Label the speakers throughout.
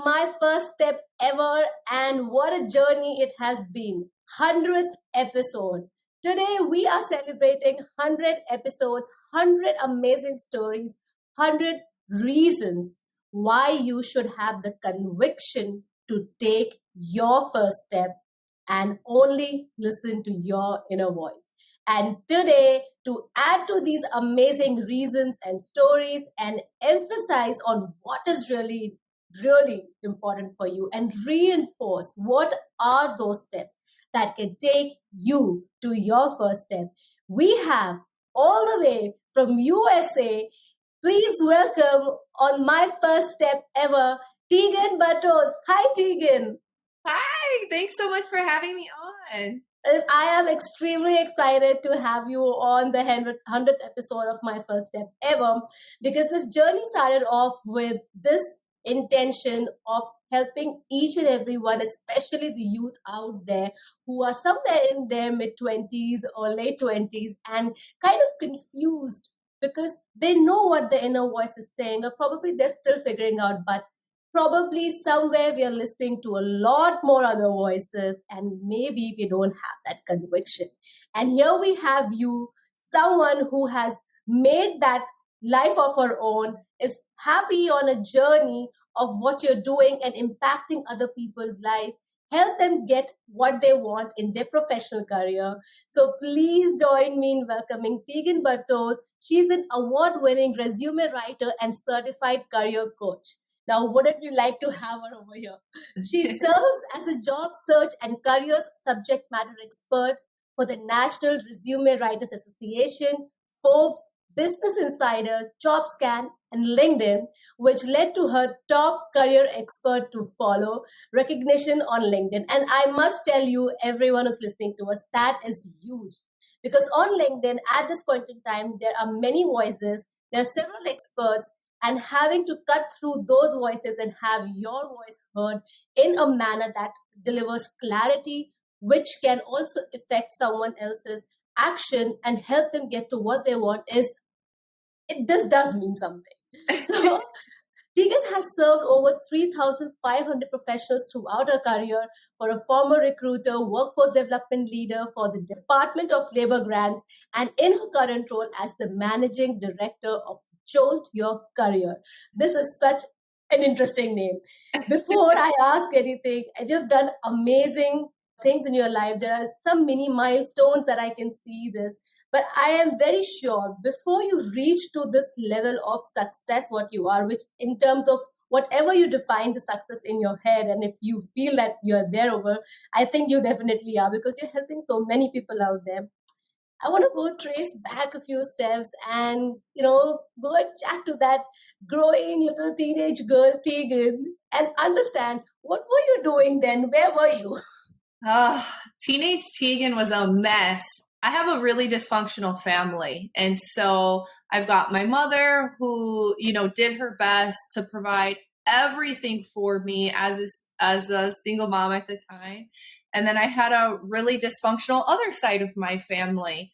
Speaker 1: my first step ever, and what a journey it has been. 100th episode. Today we are celebrating 100 episodes, 100 amazing stories, 100 reasons why you should have the conviction to take your first step and only listen to your inner voice. And today, to add to these amazing reasons and stories and emphasize on what is really, really important for you and reinforce what are those steps that can take you to your first step, we have all the way from USA. Please welcome on my first step ever, Teegan Bartos. Hi, Teagan.
Speaker 2: Hi, thanks so much for having me on.
Speaker 1: I am extremely excited to have you on the 100th episode of my first step ever, because this journey started off with this intention of helping each and everyone, especially the youth out there who are somewhere in their mid-20s or late 20s and kind of confused because they know what the inner voice is saying, or probably they're still figuring out, but probably somewhere we are listening to a lot more other voices and maybe we don't have that conviction. And here we have you, someone who has made that life of her own, is happy on a journey of what you're doing and impacting other people's life, help them get what they want in their professional career. So please join me in welcoming Teegan Bartos. She's an award-winning resume writer and certified career coach. Now, wouldn't you like to have her over here? She serves as a job search and careers subject matter expert for the National Resume Writers Association, Forbes, Business Insider, JobScan, and LinkedIn, which led to her top career expert to follow recognition on LinkedIn. And I must tell you, everyone who's listening to us, that is huge. Because on LinkedIn, at this point in time, there are many voices, there are several experts, and having to cut through those voices and have your voice heard in a manner that delivers clarity, which can also affect someone else's action and help them get to what they want, this does mean something. So Teagan has served over 3,500 professionals throughout her career for a former recruiter, workforce development leader for the Department of Labor Grants, and in her current role as the managing director of Jolt Your Career. This is such an interesting name. Before I ask anything, you've done amazing things in your life. There are some mini milestones that I can see this. But I am very sure before you reach to this level of success, what you are, which in terms of whatever you define the success in your head, and if you feel that you're there over, I think you definitely are, because you're helping so many people out there. I want to go trace back a few steps and, go and chat to that growing little teenage girl, Teagan, and understand what were you doing then? Where were you?
Speaker 2: Teenage Teagan was a mess. I have a really dysfunctional family. And so I've got my mother who, did her best to provide everything for me as a single mom at the time. And then I had a really dysfunctional other side of my family.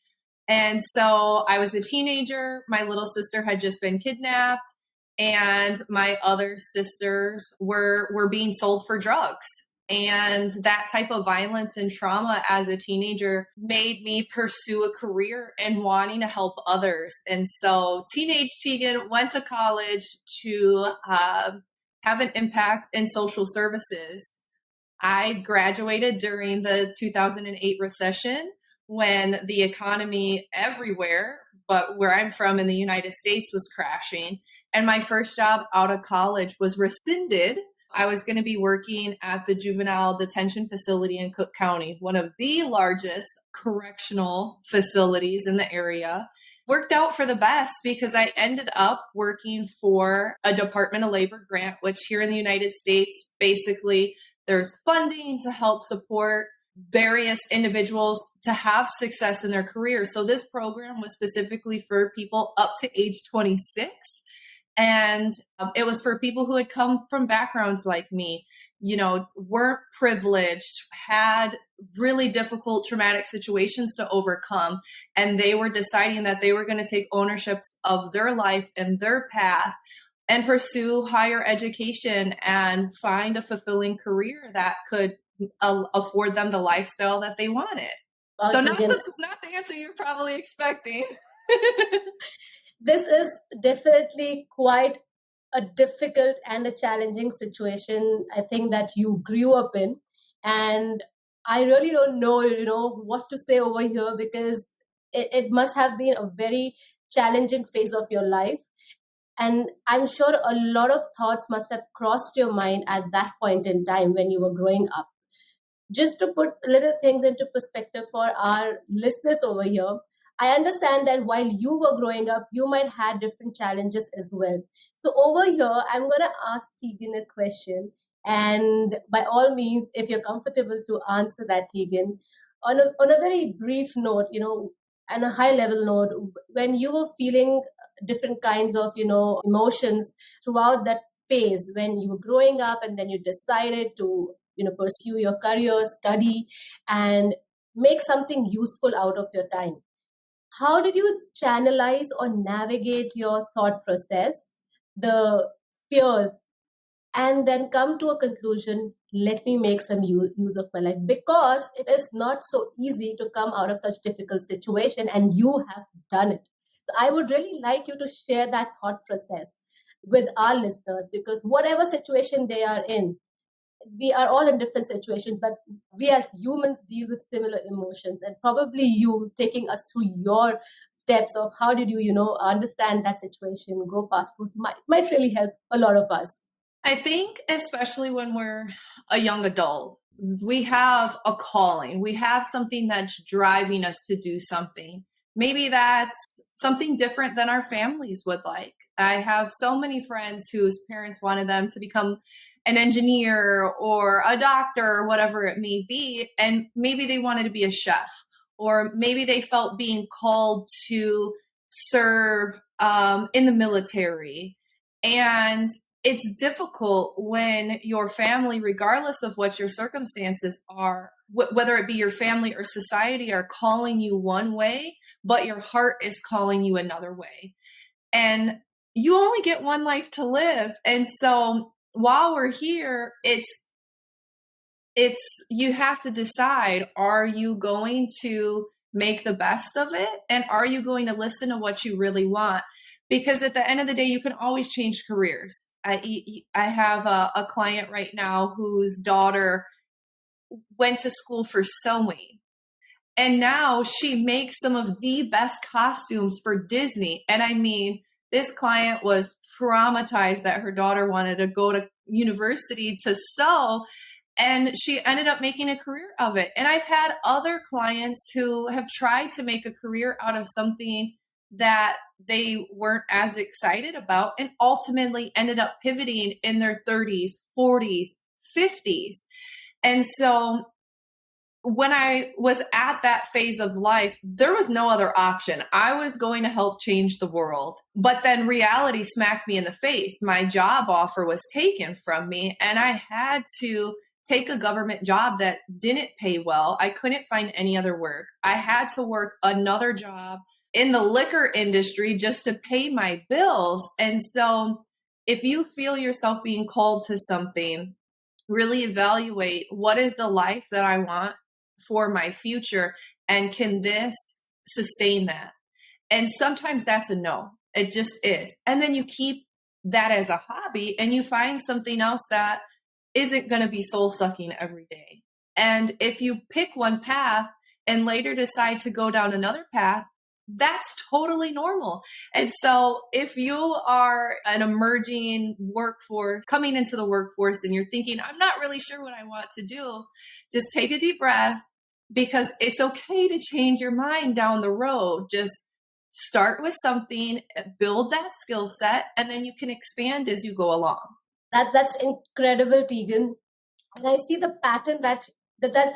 Speaker 2: And so I was a teenager. My little sister had just been kidnapped, and my other sisters were being sold for drugs. And that type of violence and trauma as a teenager made me pursue a career in wanting to help others. And so teenage Teagan went to college to have an impact in social services. I graduated during the 2008 recession when the economy everywhere, but where I'm from in the United States, was crashing. And my first job out of college was rescinded. I was going to be working at the juvenile detention facility in Cook County, one of the largest correctional facilities in the area. Worked out for the best because I ended up working for a Department of Labor grant, which here in the United States, basically there's funding to help support various individuals to have success in their career. So this program was specifically for people up to age 26. And it was for people who had come from backgrounds like me, weren't privileged, had really difficult traumatic situations to overcome. And they were deciding that they were going to take ownership of their life and their path and pursue higher education and find a fulfilling career that could afford them the lifestyle that they wanted.
Speaker 1: Wow,
Speaker 2: So
Speaker 1: Teagan,
Speaker 2: not the answer you're probably expecting.
Speaker 1: this is definitely quite a difficult and a challenging situation, I think, that you grew up in. And I really don't know, what to say over here, because it must have been a very challenging phase of your life. And I'm sure a lot of thoughts must have crossed your mind at that point in time when you were growing up. Just to put little things into perspective for our listeners over here, I understand that while you were growing up, you might have different challenges as well. So over here, I'm going to ask Teagan a question. And by all means, if you're comfortable to answer that, Teagan, on a very brief note, and a high level note, when you were feeling different kinds of, emotions throughout that phase when you were growing up, and then you decided to pursue your career, study, and make something useful out of your time, how did you channelize or navigate your thought process, the fears, and then come to a conclusion, let me make some use of my life? Because it is not so easy to come out of such difficult situation, and you have done it. So I would really like you to share that thought process with our listeners, because whatever situation they are in, we are all in different situations, but we as humans deal with similar emotions. And probably you taking us through your steps of how did you, understand that situation, go past it, might really help a lot of us.
Speaker 2: I think especially when we're a young adult, we have a calling. We have something that's driving us to do something. Maybe that's something different than our families would like. I have so many friends whose parents wanted them to become an engineer or a doctor or whatever it may be. And maybe they wanted to be a chef, or maybe they felt being called to serve in the military. And it's difficult when your family, regardless of what your circumstances are, whether it be your family or society, are calling you one way, but your heart is calling you another way. And you only get one life to live. And so while we're here, it's you have to decide, are you going to make the best of it? And are you going to listen to what you really want? Because at the end of the day, you can always change careers. I have a client right now whose daughter went to school for sewing. And now she makes some of the best costumes for Disney. And I mean, this client was traumatized that her daughter wanted to go to university to sew, and she ended up making a career of it. And I've had other clients who have tried to make a career out of something that they weren't as excited about, and ultimately ended up pivoting in their 30s, 40s, 50s. And so when I was at that phase of life, there was no other option. I was going to help change the world. But then reality smacked me in the face. My job offer was taken from me, and I had to take a government job that didn't pay well. I couldn't find any other work. I had to work another job in the liquor industry just to pay my bills. And so if you feel yourself being called to something, really evaluate, what is the life that I want for my future, and can this sustain that? And sometimes that's a no. It just is. And then you keep that as a hobby, and you find something else that isn't going to be soul sucking every day. And if you pick one path and later decide to go down another path, that's totally normal. And so if you are an emerging workforce, coming into the workforce, and you're thinking, I'm not really sure what I want to do, just take a deep breath, because it's okay to change your mind down the road. Just start with something, build that skill set, and then you can expand as you go along.
Speaker 1: That's incredible, Teagan. And I see the pattern that's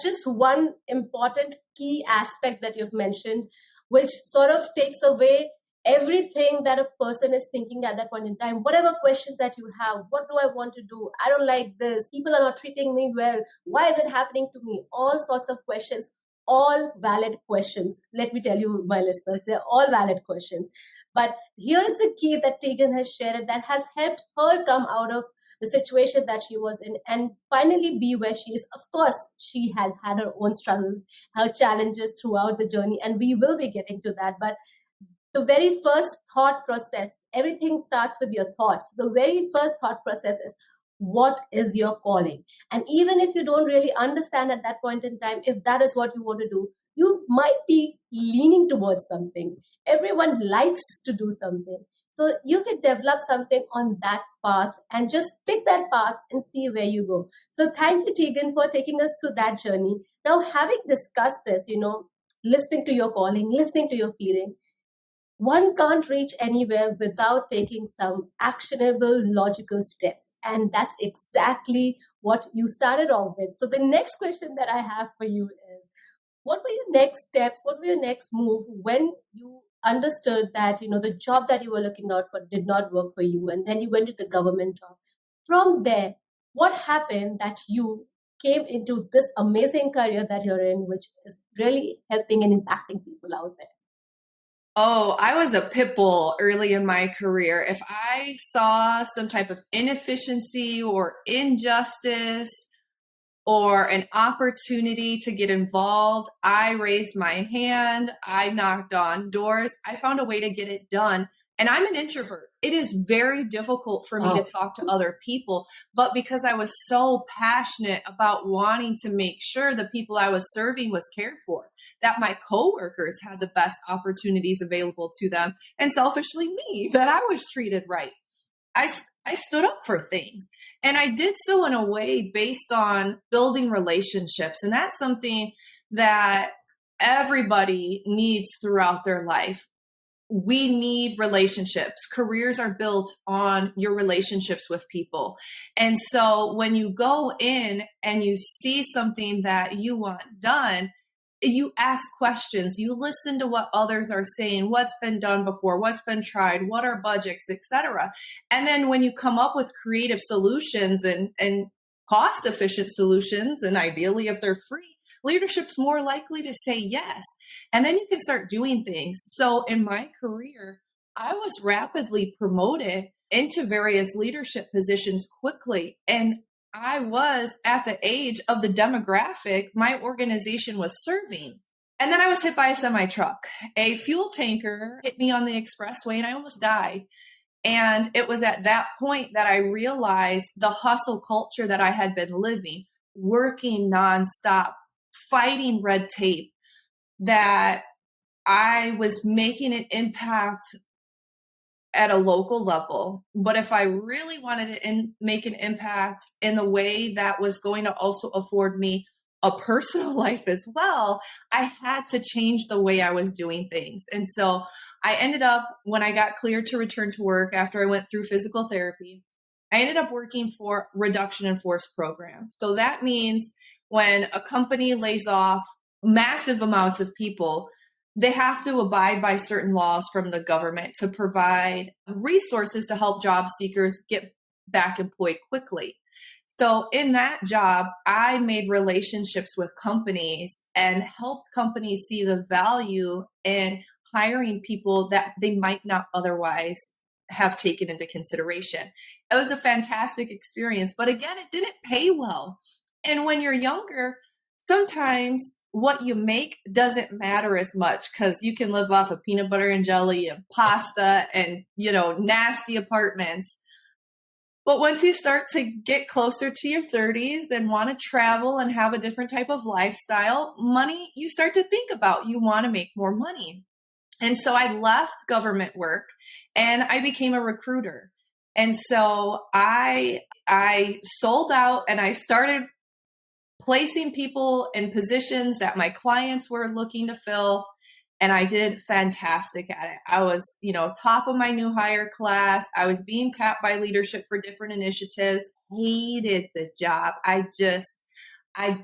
Speaker 1: just one important key aspect that you've mentioned, which sort of takes away everything that a person is thinking at that point in time. Whatever questions that you have, what do I want to do? I don't like this. People are not treating me well. Why is it happening to me? All sorts of questions. all valid questions. Let me tell you, my listeners, they're all valid questions. But here is the key that Teagan has shared that has helped her come out of the situation that she was in and finally be where she is. Of course, she has had her own struggles, her challenges throughout the journey, and we will be getting to that. But the very first thought process, everything starts with your thoughts. The very first thought process is, what is your calling? And even if you don't really understand at that point in time, if that is what you want to do, you might be leaning towards something. Everyone likes to do something. So you can develop something on that path and just pick that path and see where you go. So thank you, Teagan, for taking us through that journey. Now, having discussed this, listening to your calling, listening to your feeling, one can't reach anywhere without taking some actionable, logical steps. And that's exactly what you started off with. So the next question that I have for you is, what were your next steps? What were your next move when you understood that, the job that you were looking out for did not work for you, and then you went to the government job? From there, what happened that you came into this amazing career that you're in, which is really helping and impacting people out there?
Speaker 2: Oh, I was a pit bull early in my career. If I saw some type of inefficiency or injustice or an opportunity to get involved, I raised my hand. I knocked on doors. I found a way to get it done. And I'm an introvert. It is very difficult for me to talk to other people. But because I was so passionate about wanting to make sure the people I was serving was cared for, that my coworkers had the best opportunities available to them, and selfishly me, that I was treated right, I stood up for things. And I did so in a way based on building relationships. And that's something that everybody needs throughout their life. We need relationships. Careers are built on your relationships with people. And so when you go in and you see something that you want done, you ask questions, you listen to what others are saying, what's been done before, what's been tried, what are budgets, etc. And then when you come up with creative solutions and cost efficient solutions, and ideally if they're free, leadership's more likely to say yes. And then you can start doing things. So in my career, I was rapidly promoted into various leadership positions quickly. And I was at the age of the demographic my organization was serving. And then I was hit by a semi truck. A fuel tanker hit me on the expressway and I almost died. And it was at that point that I realized the hustle culture that I had been living, working nonstop, fighting red tape, that I was making an impact at a local level. But if I really wanted to make an impact in the way that was going to also afford me a personal life as well, I had to change the way I was doing things. And so I ended up, when I got cleared to return to work after I went through physical therapy, I ended up working for reduction in force program. So that means when a company lays off massive amounts of people, they have to abide by certain laws from the government to provide resources to help job seekers get back employed quickly. So in that job, I made relationships with companies and helped companies see the value in hiring people that they might not otherwise have taken into consideration. It was a fantastic experience, but again, it didn't pay well. And when you're younger, sometimes what you make doesn't matter as much because you can live off of peanut butter and jelly and pasta and, nasty apartments. But once you start to get closer to your 30s and want to travel and have a different type of lifestyle, money, you start to think about, you want to make more money. And so I left government work and I became a recruiter. And so I sold out and I started placing people in positions that my clients were looking to fill. And I did fantastic at it. I was, top of my new hire class. I was being tapped by leadership for different initiatives. Hated the job. I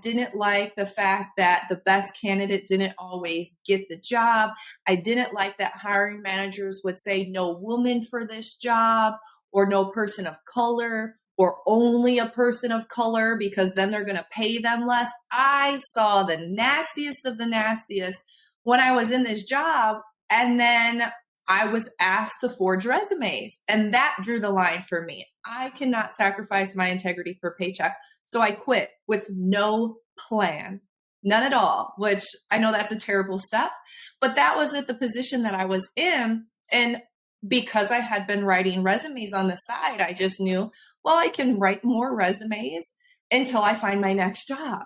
Speaker 2: didn't like the fact that the best candidate didn't always get the job. I didn't like that hiring managers would say no woman for this job or no person of color or only a person of color because then they're going to pay them less. I saw the nastiest of the nastiest when I was in this job. And then I was asked to forge resumes, and that drew the line for me. I cannot sacrifice my integrity for a paycheck. So I quit with no plan, none at all, which I know that's a terrible step, but that was at the position that I was in. And because I had been writing resumes on the side, I just knew, well, I can write more resumes until I find my next job.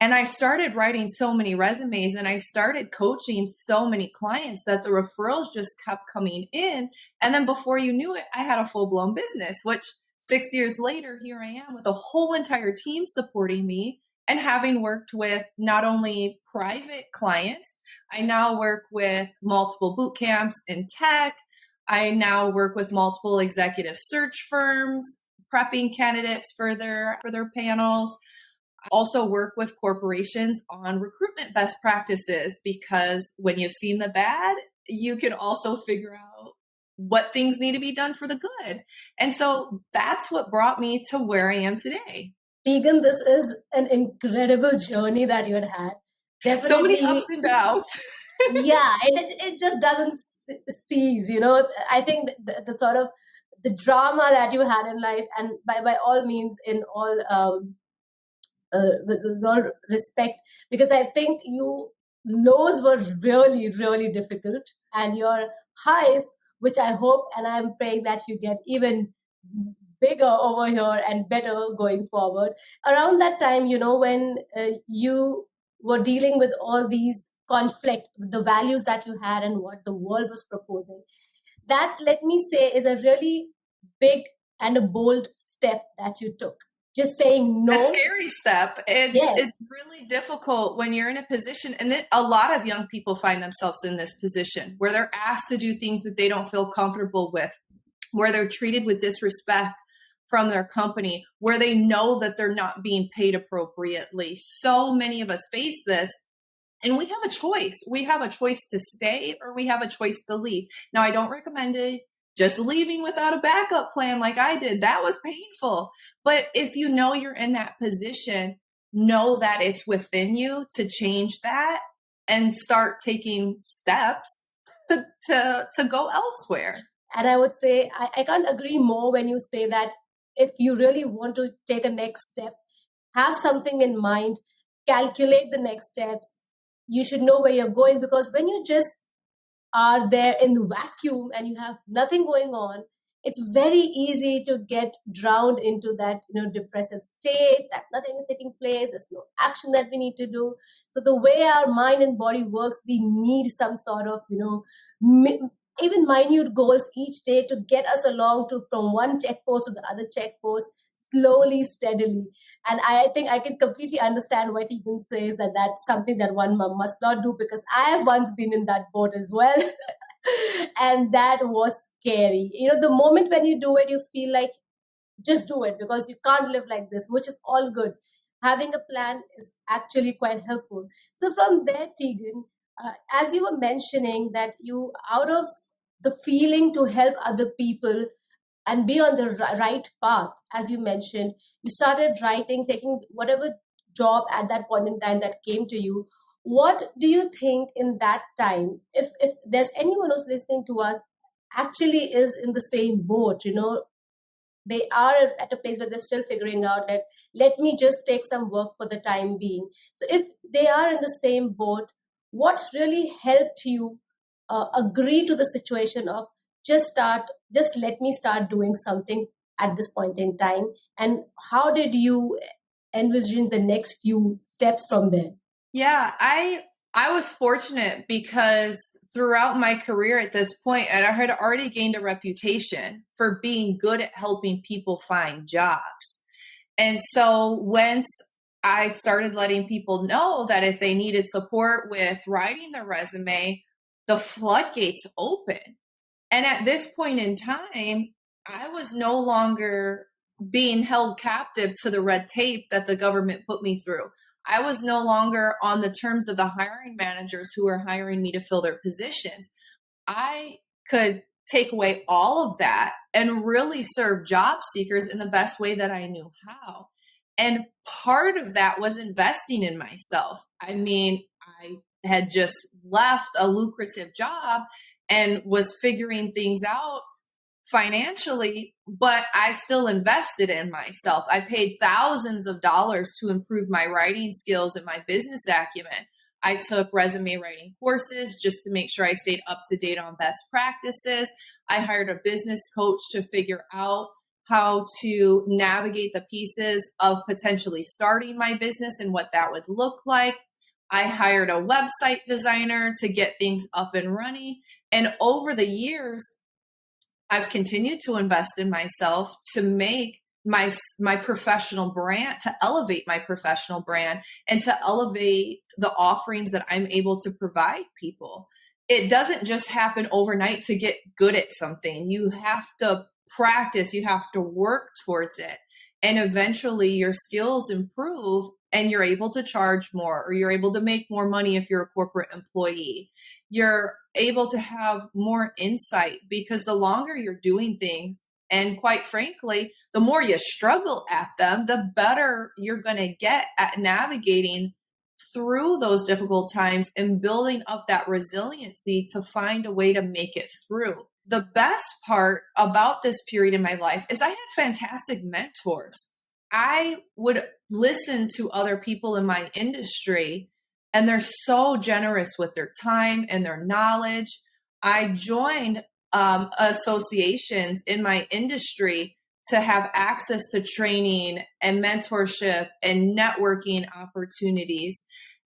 Speaker 2: And I started writing so many resumes and I started coaching so many clients that the referrals just kept coming in. And then before you knew it, I had a full-blown business, which 6 years later, here I am with a whole entire team supporting me and having worked with not only private clients, I now work with multiple boot camps in tech. I now work with multiple executive search firms, prepping candidates for their panels. I also work with corporations on recruitment best practices, because when you've seen the bad, you can also figure out what things need to be done for the good. And so that's what brought me to where I am today.
Speaker 1: Teagan, this is an incredible journey that you had.
Speaker 2: Definitely. So many ups and downs.
Speaker 1: Yeah, it just doesn't cease, I think the sort of the drama that you had in life, and by all means, in all with all respect, because I think you lows were really, really difficult, and your highs, which I hope and I'm praying that you get even bigger over here and better going forward. Around that time, when you were dealing with all these conflict, the values that you had and what the world was proposing, that, let me say, is a really big and a bold step that you took. Just saying no.
Speaker 2: A scary step. It's really difficult when you're in a position, and a lot of young people find themselves in this position where they're asked to do things that they don't feel comfortable with, where they're treated with disrespect from their company, where they know that they're not being paid appropriately. So many of us face this, and we have a choice. We have a choice to stay, or we have a choice to leave. Now, I don't recommend it. Just leaving without a backup plan like I did, that was painful. But if you know you're in that position, know that it's within you to change that and start taking steps to go elsewhere.
Speaker 1: And I would say, I can't agree more when you say that if you really want to take a next step, have something in mind, calculate the next steps. You should know where you're going, because when you just are there in the vacuum and you have nothing going on, it's very easy to get drowned into that depressive state, that nothing is taking place, there's no action that we need to do. So the way our mind and body works, we need some sort of even minute goals each day to get us along from one checkpost to the other checkpost, slowly, steadily. And I think I can completely understand why Teagan says that that's something that one mom must not do, because I have once been in that boat as well. And that was scary. The moment when you do it, you feel like just do it, because you can't live like this, which is all good. Having a plan is actually quite helpful. So from there, Teagan, as you were mentioning that you, out of the feeling to help other people and be on the right path, as you mentioned, you started writing, taking whatever job at that point in time that came to you. What do you think in that time, if there's anyone who's listening to us actually is in the same boat, they are at a place where they're still figuring out that, let me just take some work for the time being. So if they are in the same boat, what really helped you agree to the situation of just let me start doing something at this point in time? And how did you envision the next few steps from there?
Speaker 2: Yeah, I was fortunate because throughout my career at this point, and I had already gained a reputation for being good at helping people find jobs. And so once I started letting people know that if they needed support with writing their resume, the floodgates open. And at this point in time, I was no longer being held captive to the red tape that the government put me through. I was no longer on the terms of the hiring managers who were hiring me to fill their positions. I could take away all of that and really serve job seekers in the best way that I knew how. And part of that was investing in myself. I mean, I had just left a lucrative job and was figuring things out financially, but I still invested in myself. I paid thousands of dollars to improve my writing skills and my business acumen. I took resume writing courses just to make sure I stayed up to date on best practices. I hired a business coach to figure out how to navigate the pieces of potentially starting my business and what that would look like. I hired a website designer to get things up and running. And over the years, I've continued to invest in myself to make my professional brand, to elevate my professional brand and to elevate the offerings that I'm able to provide people. It doesn't just happen overnight to get good at something. You have to practice, you have to work towards it. And eventually your skills improve and you're able to charge more, or you're able to make more money if you're a corporate employee. You're able to have more insight because the longer you're doing things, and quite frankly, the more you struggle at them, the better you're going to get at navigating through those difficult times and building up that resiliency to find a way to make it through. The best part about this period in my life is I had fantastic mentors. I would listen to other people in my industry, and they're so generous with their time and their knowledge. I joined associations in my industry to have access to training and mentorship and networking opportunities.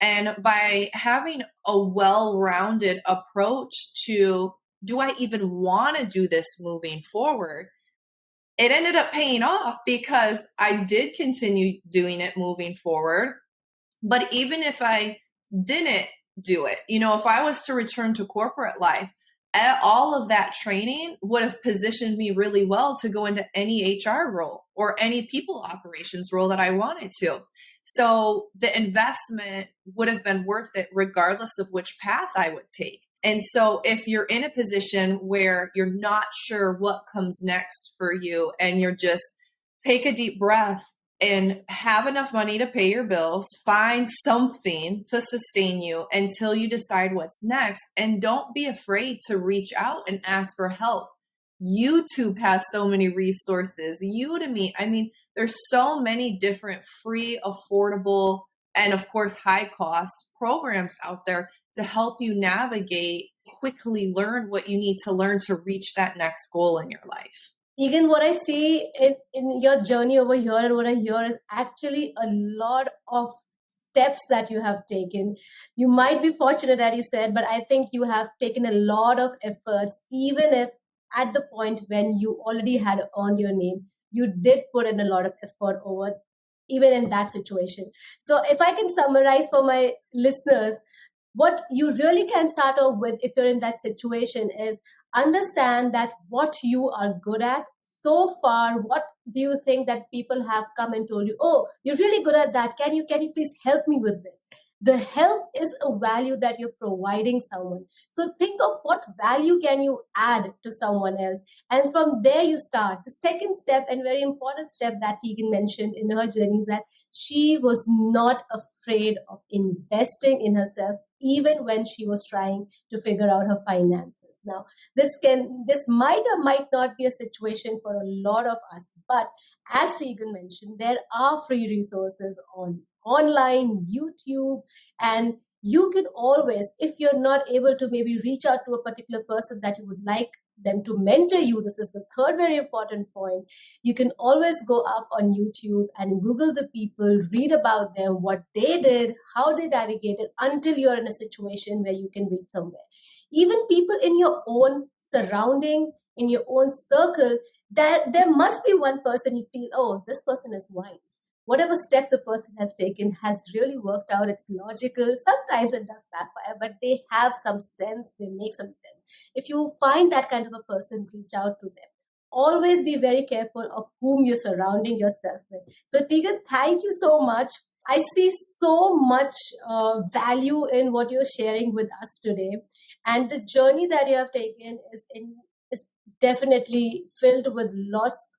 Speaker 2: And by having a well-rounded approach to, do I even want to do this moving forward? It ended up paying off because I did continue doing it moving forward. But even if I didn't do it, if I was to return to corporate life, all of that training would have positioned me really well to go into any HR role or any people operations role that I wanted to. So the investment would have been worth it regardless of which path I would take. And so if you're in a position where you're not sure what comes next for you and you're just take a deep breath and have enough money to pay your bills, find something to sustain you until you decide what's next. And don't be afraid to reach out and ask for help. YouTube has so many resources. Udemy, I mean, there's so many different free, affordable, and of course, high cost programs out there to help you navigate, quickly learn what you need to learn to reach that next goal in your life.
Speaker 1: Teagan, what I see in your journey over here and what I hear is actually a lot of steps that you have taken. You might be fortunate, as you said, but I think you have taken a lot of efforts, even if at the point when you already had earned your name, you did put in a lot of effort over, even in that situation. So if I can summarize for my listeners, what you really can start off with if you're in that situation is understand that what you are good at. So far, what do you think that people have come and told you, oh, you're really good at that. Can you please help me with this? The help is a value that you're providing someone. So think of what value can you add to someone else. And from there you start. The second step and very important step that Teagan mentioned in her journey is that she was not afraid of investing in herself, even when she was trying to figure out her finances. Now, this might or might not be a situation for a lot of us, but as Teagan mentioned, there are free resources online, YouTube, and you can always, if you're not able to maybe reach out to a particular person that you would like them to mentor you, this is the third very important point, you can always go up on YouTube and Google the people, read about them, what they did, how they navigated until you're in a situation where you can reach somewhere. Even people in your own surrounding, in your own circle, that there must be one person you feel, oh, this person is wise. Whatever steps the person has taken has really worked out. It's logical. Sometimes it does backfire, but they have some sense. They make some sense. If you find that kind of a person, reach out to them. Always be very careful of whom you're surrounding yourself with. So Teagan, thank you so much. I see so much value in what you're sharing with us today. And the journey that you have taken is definitely filled with lots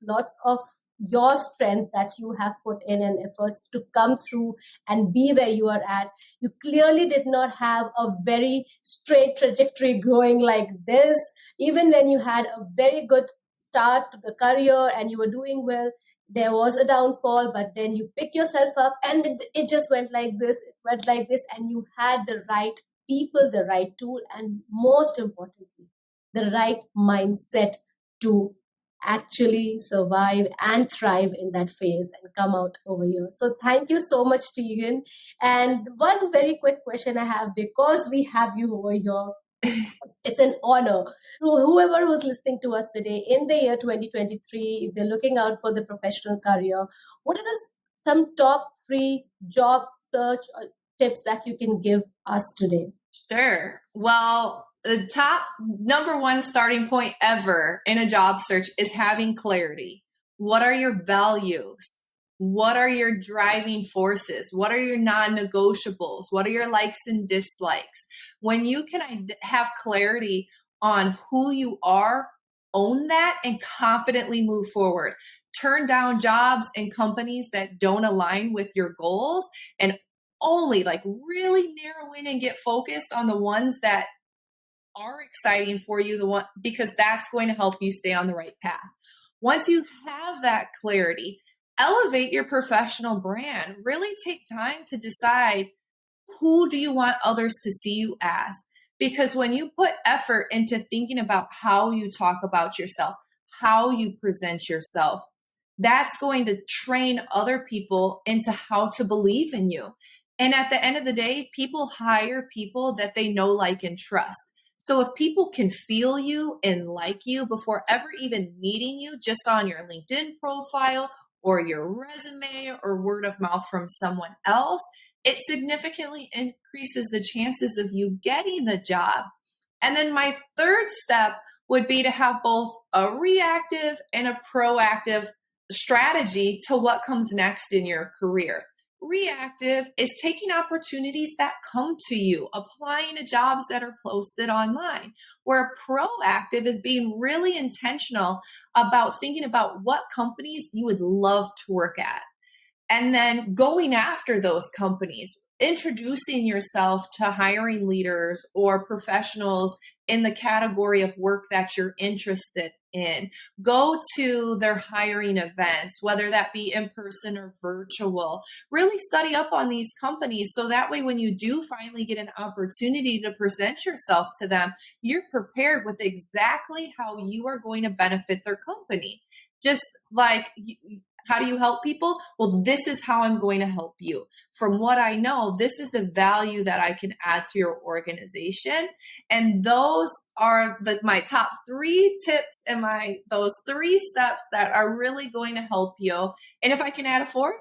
Speaker 1: of your strength that you have put in and efforts to come through and be where you are at. You clearly did not have a very straight trajectory growing like this. Even when you had a very good start to the career and you were doing well, there was a downfall, but then you pick yourself up and it just went like this, it went like this, and you had the right people, the right tool, and most importantly, the right mindset to actually survive and thrive in that phase and come out over here. So thank you so much, Teagan. And one very quick question I have, because we have you over here, it's an honor. Whoever who's listening to us today in the year 2023, if they're looking out for the professional career, what are some top 3 job search tips that you can give us today?
Speaker 2: Sure. Well, the top number 1 starting point ever in a job search is having clarity. What are your values? What are your driving forces? What are your non-negotiables? What are your likes and dislikes? When you can have clarity on who you are, own that and confidently move forward. Turn down jobs and companies that don't align with your goals, and only really narrow in and get focused on the ones that are exciting for you, because that's going to help you stay on the right path. Once you have that clarity, elevate your professional brand. Really take time to decide, who do you want others to see you as? Because when you put effort into thinking about how you talk about yourself, how you present yourself, that's going to train other people into how to believe in you. And at the end of the day, people hire people that they know, like, and trust. So if people can feel you and like you before ever even meeting you, just on your LinkedIn profile or your resume or word of mouth from someone else, it significantly increases the chances of you getting the job. And then my third step would be to have both a reactive and a proactive strategy to what comes next in your career. Reactive is taking opportunities that come to you, applying to jobs that are posted online, where proactive is being really intentional about thinking about what companies you would love to work at. And then going after those companies, introducing yourself to hiring leaders or professionals in the category of work that you're interested in. Go to their hiring events, whether that be in person or virtual. Really study up on these companies, so that way when you do finally get an opportunity to present yourself to them, you're prepared with exactly how you are going to benefit their company. Just like, how do you help people? Well, this is how I'm going to help you. From what I know, this is the value that I can add to your organization. And those are my top 3 tips and those 3 steps that are really going to help you. And if I can add a 4th?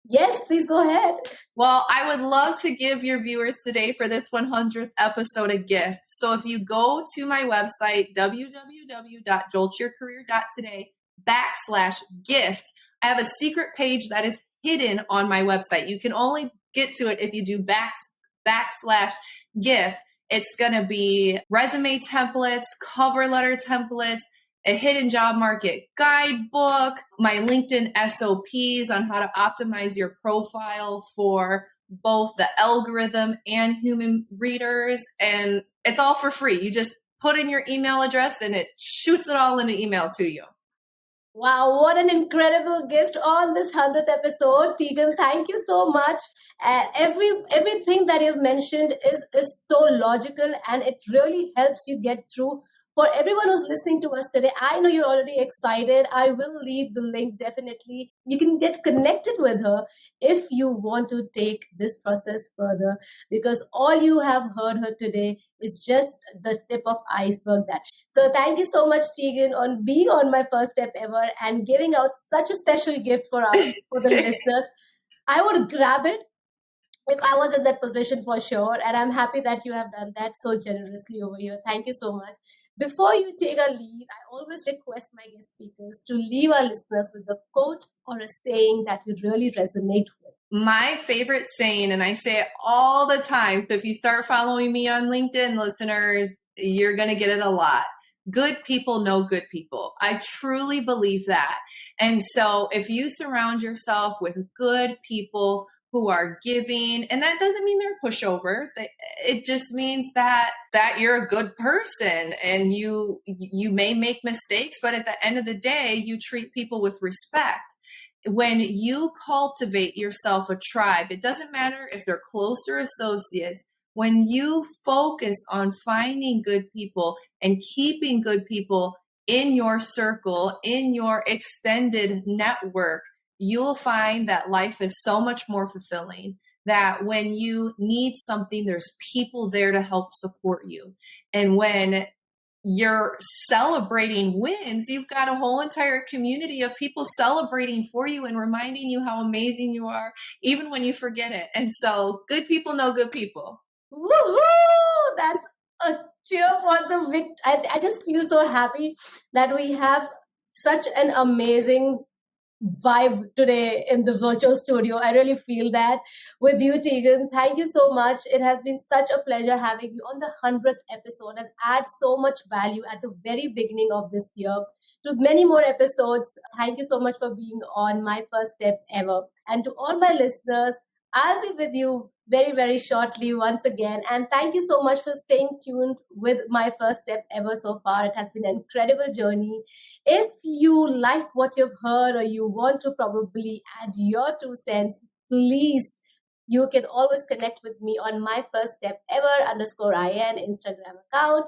Speaker 1: Yes, please go ahead.
Speaker 2: Well, I would love to give your viewers today for this 100th episode a gift. So if you go to my website, www.joltyourcareer.today/gift, I have a secret page that is hidden on my website. You can only get to it if you do /gift. It's going to be resume templates, cover letter templates, a hidden job market guidebook, my LinkedIn SOPs on how to optimize your profile for both the algorithm and human readers. And it's all for free. You just put in your email address and it shoots it all in an email to you.
Speaker 1: Wow, what an incredible gift on this 100th episode. Teagan, thank you so much. Everything that you've mentioned is so logical, and it really helps you get through. For everyone who's listening to us today, I know you're already excited. I will leave the link, definitely. You can get connected with her if you want to take this process further, because all you have heard her today is just the tip of iceberg. So thank you so much, Teagan, on being on my first step ever and giving out such a special gift for the listeners. I would grab it if I was in that position for sure. And I'm happy that you have done that so generously over here. Thank you so much. Before you take a leave, I always request my guest speakers to leave our listeners with a quote or a saying that you really resonate with.
Speaker 2: My favorite saying, and I say it all the time, so if you start following me on LinkedIn, listeners, you're going to get it a lot. good people know good people. I truly believe that. And so if you surround yourself with good people who are giving, and that doesn't mean they're a pushover. It just means that you're a good person, and you may make mistakes, but at the end of the day, you treat people with respect. When you cultivate yourself a tribe, it doesn't matter if they're close or associates. When you focus on finding good people and keeping good people in your circle, in your extended network, you'll find that life is so much more fulfilling. That when you need something, there's people there to help support you. And when you're celebrating wins, you've got a whole entire community of people celebrating for you and reminding you how amazing you are, even when you forget it. And so good people know good people.
Speaker 1: Woohoo! That's a cheer for the victory. I just feel so happy that we have such an amazing vibe today in the virtual studio. I really feel that with you, Teagan. Thank you so much. It has been such a pleasure having you on the 100th episode and add so much value at the very beginning of this year to many more episodes. Thank you so much for being on My First Step Ever. And to all my listeners, I'll be with you very, very shortly once again. And thank you so much for staying tuned with My First Step Ever so far. It has been an incredible journey. If you like what you've heard or you want to probably add your 2 cents, please, you can always connect with me on My First Step Ever _IN Instagram account.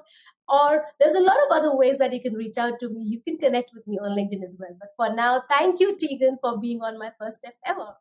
Speaker 1: Or there's a lot of other ways that you can reach out to me. You can connect with me on LinkedIn as well. But for now, thank you, Teagan, for being on My First Step Ever.